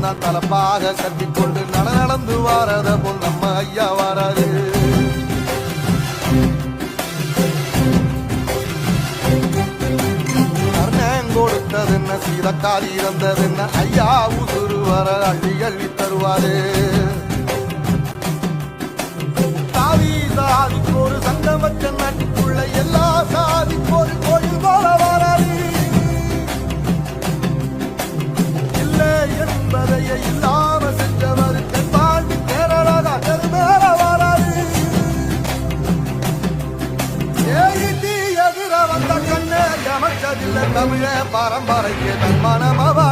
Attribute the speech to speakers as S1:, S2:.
S1: தான் தலப்பாக கட்டிக்கொண்டு நடந்து வாரத போல் நம்ம ஐயா வாராரு. கொடுத்தது என்ன சீதக்காரி இறந்தது என்ன ஐயா உசுறு வர அள்ளி அள்ளி தருவாரு. சாதிக்கு ஒரு சங்கம் வச்ச நாட்டுக்குள்ள எல்லா சாதிக்கு ஒரு கோயில் போல வராது. இல்லை என்பதையே இல்லாம செஞ்சவர் தென்பாண்டி கேரளாக மேல வராது. எதிர வந்த கண்ணே அமைச்சதில்லை தமிழ பரம்பரைக்கு தன்மானமாவா